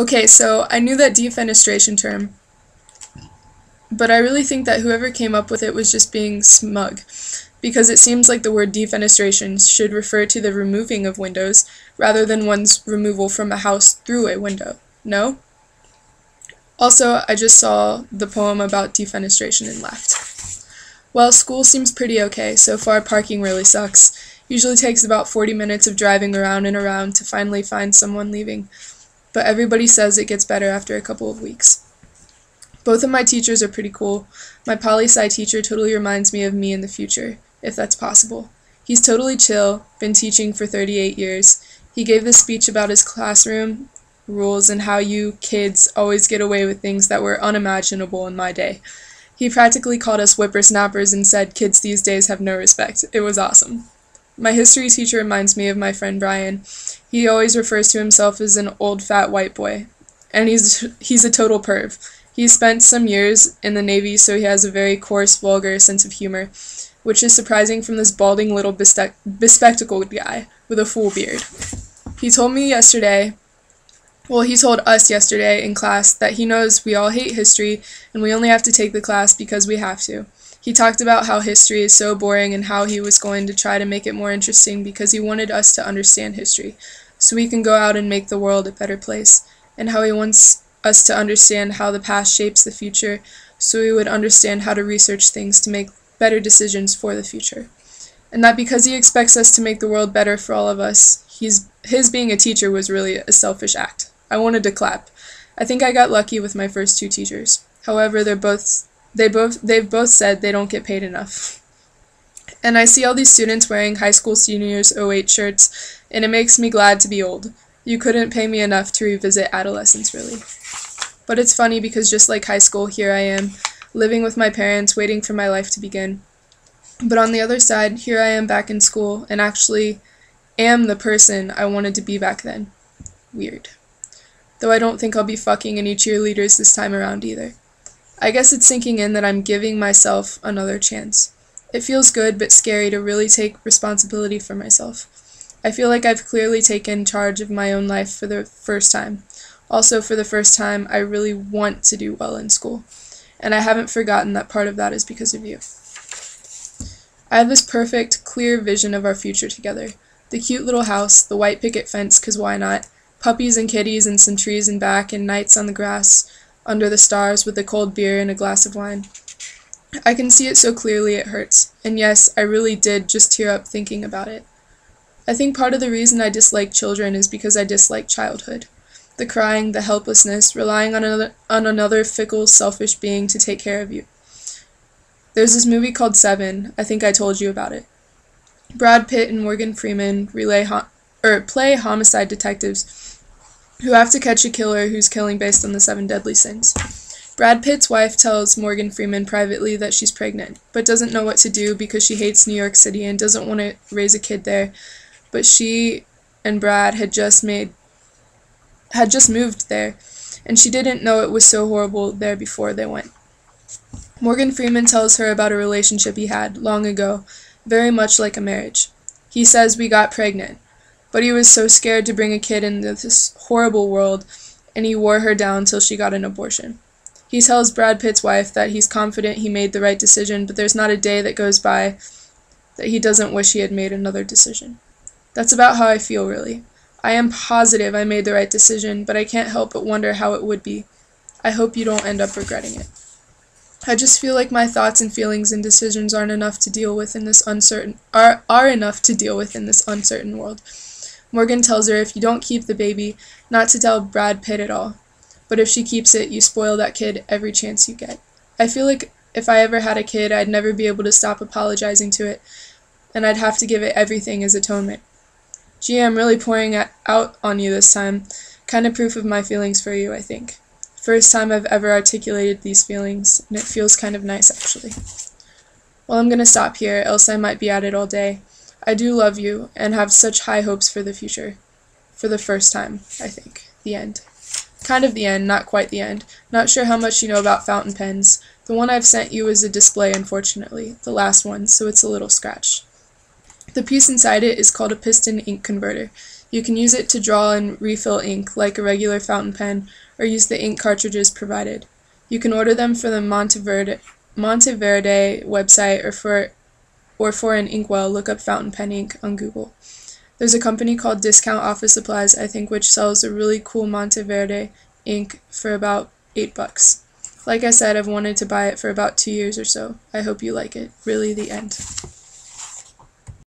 Okay, so I knew that defenestration term, but I really think that whoever came up with it was just being smug, because it seems like the word defenestration should refer to the removing of windows rather than one's removal from a house through a window. No? Also, I just saw the poem about defenestration and laughed. Well, school seems pretty okay. So far, parking really sucks. Usually takes about 40 minutes of driving around and around to finally find someone leaving. But everybody says it gets better after a couple of weeks. Both of my teachers are pretty cool. My poli-sci teacher totally reminds me of me in the future, if that's possible. He's totally chill, been teaching for 38 years. He gave this speech about his classroom rules and how you kids always get away with things that were unimaginable in my day. He practically called us whippersnappers and said kids these days have no respect. It was awesome. My history teacher reminds me of my friend Brian. He always refers to himself as an old fat white boy, and he's a total perv. He spent some years in the Navy, so he has a very coarse, vulgar sense of humor, which is surprising from this balding little bespectacled guy with a full beard. He told us yesterday in class that he knows we all hate history and we only have to take the class because we have to. He talked about how history is so boring and how he was going to try to make it more interesting because he wanted us to understand history, so we can go out and make the world a better place, and how he wants us to understand how the past shapes the future, so we would understand how to research things to make better decisions for the future. And that because he expects us to make the world better for all of us, his being a teacher was really a selfish act. I wanted to clap. I think I got lucky with my first two teachers. However, they've both said they don't get paid enough. And I see all these students wearing high school seniors '08 shirts, and it makes me glad to be old. You couldn't pay me enough to revisit adolescence, really. But it's funny because just like high school, here I am, living with my parents, waiting for my life to begin. But on the other side, here I am back in school, and actually am the person I wanted to be back then. Weird. Though I don't think I'll be fucking any cheerleaders this time around either. I guess it's sinking in that I'm giving myself another chance. It feels good but scary to really take responsibility for myself. I feel like I've clearly taken charge of my own life for the first time. Also, for the first time, I really want to do well in school. And I haven't forgotten that part of that is because of you. I have this perfect, clear vision of our future together. The cute little house, the white picket fence, 'cause why not? Puppies and kitties and some trees in back and nights on the grass under the stars with a cold beer and a glass of wine. I can see it so clearly it hurts. And yes, I really did just tear up thinking about it. I think part of the reason I dislike children is because I dislike childhood. The crying, the helplessness, relying on another fickle, selfish being to take care of you. There's this movie called Seven. I think I told you about it. Brad Pitt and Morgan Freeman play homicide detectives who have to catch a killer who's killing based on the 7 deadly sins. Brad Pitt's wife tells Morgan Freeman privately that she's pregnant, but doesn't know what to do because she hates New York City and doesn't want to raise a kid there. But she and Brad had just moved there, and she didn't know it was so horrible there before they went. Morgan Freeman tells her about a relationship he had long ago, very much like a marriage. He says we got pregnant, but he was so scared to bring a kid into this horrible world, and he wore her down till she got an abortion. He tells Brad Pitt's wife that he's confident he made the right decision, but there's not a day that goes by that he doesn't wish he had made another decision. That's about how I feel, really. I am positive I made the right decision, but I can't help but wonder how it would be. I hope you don't end up regretting it. I just feel like my thoughts and feelings and decisions are enough to deal with in this uncertain world. Morgan tells her if you don't keep the baby, not to tell Brad Pitt at all. But if she keeps it, you spoil that kid every chance you get. I feel like if I ever had a kid, I'd never be able to stop apologizing to it, and I'd have to give it everything as atonement. Gee, I'm really pouring out on you this time. Kind of proof of my feelings for you, I think. First time I've ever articulated these feelings, and it feels kind of nice, actually. Well, I'm gonna stop here, else I might be at it all day. I do love you, and have such high hopes for the future. For the first time, I think. The end. Kind of the end, not quite the end. Not sure how much you know about fountain pens. The one I've sent you is a display, unfortunately. The last one, so it's a little scratched. The piece inside it is called a piston ink converter. You can use it to draw and refill ink like a regular fountain pen, or use the ink cartridges provided. You can order them from the Monteverde website, or for an inkwell, look up fountain pen ink on Google. There's a company called Discount Office Supplies, I think, which sells a really cool Monteverde ink for about $8. Like I said, I've wanted to buy it for about 2 years or so. I hope you like it. Really, the end.